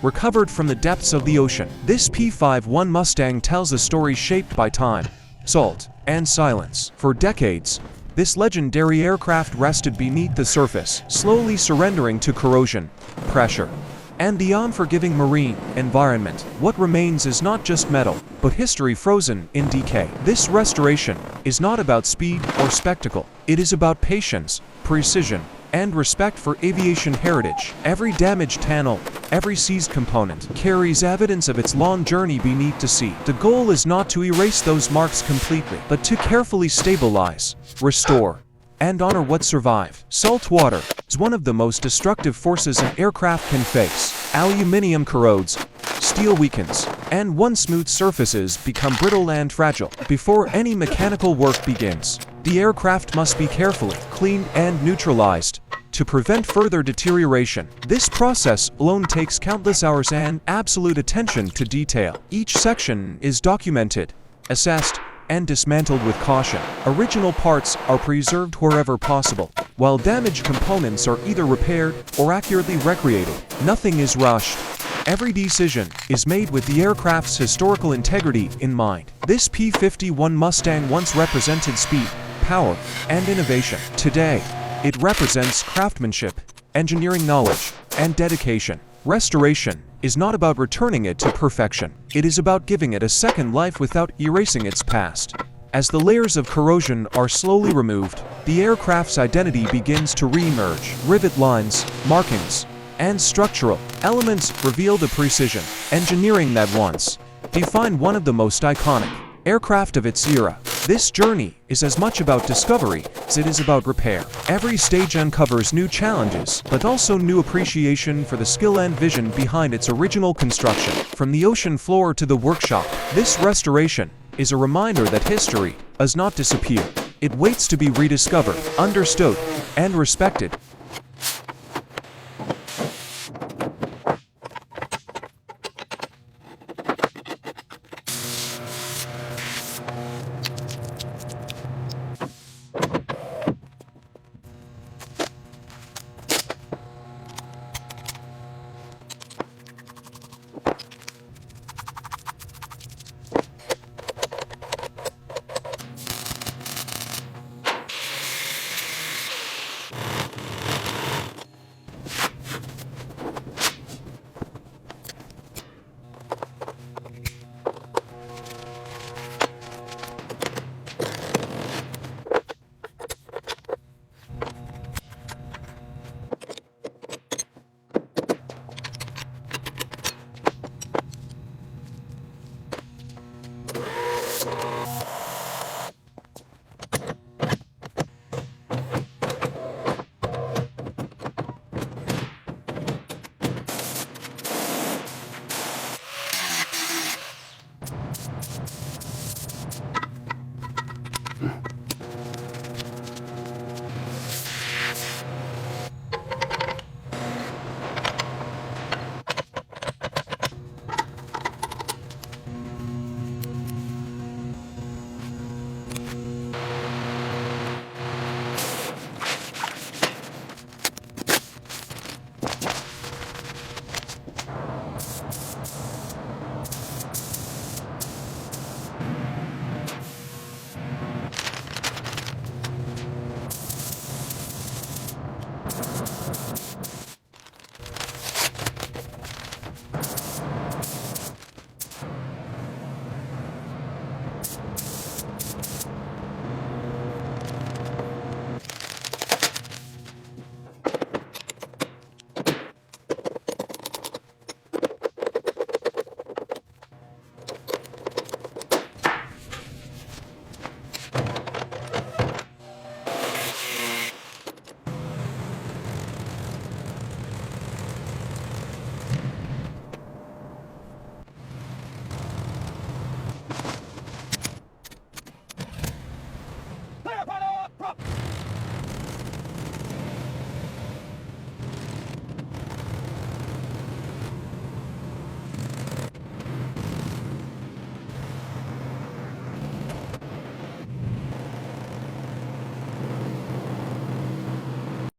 recovered from the depths of the ocean. This P-51 Mustang tells a story shaped by time, salt, and silence. For decades, this legendary aircraft rested beneath the surface, slowly surrendering to corrosion, pressure, and the unforgiving marine environment. What remains is not just metal, but history frozen in decay. This restoration is not about speed or spectacle. It is about patience, precision, and respect for aviation heritage. Every damaged panel, every seized component, carries evidence of its long journey beneath the sea. The goal is not to erase those marks completely, but to carefully stabilize, restore, and honor what survived. Salt water is one of the most destructive forces an aircraft can face. Aluminium corrodes, steel weakens, and once smooth surfaces become brittle and fragile. Before any mechanical work begins, the aircraft must be carefully cleaned and neutralized to prevent further deterioration. This process alone takes countless hours and absolute attention to detail. Each section is documented, assessed, and dismantled with caution. Original parts are preserved wherever possible, while damaged components are either repaired or accurately recreated. Nothing is rushed. Every decision is made with the aircraft's historical integrity in mind. This P-51 Mustang once represented speed, power, and innovation. Today, it represents craftsmanship, engineering knowledge, and dedication. Restoration is not about returning it to perfection. It is about giving it a second life without erasing its past. As the layers of corrosion are slowly removed, the aircraft's identity begins to re-emerge. Rivet lines, markings, and structural elements reveal the precision, engineering that once defined one of the most iconic aircraft of its era. This journey is as much about discovery as it is about repair. Every stage uncovers new challenges, but also new appreciation for the skill and vision behind its original construction. From the ocean floor to the workshop, this restoration is a reminder that history does not disappear. It waits to be rediscovered, understood, and respected.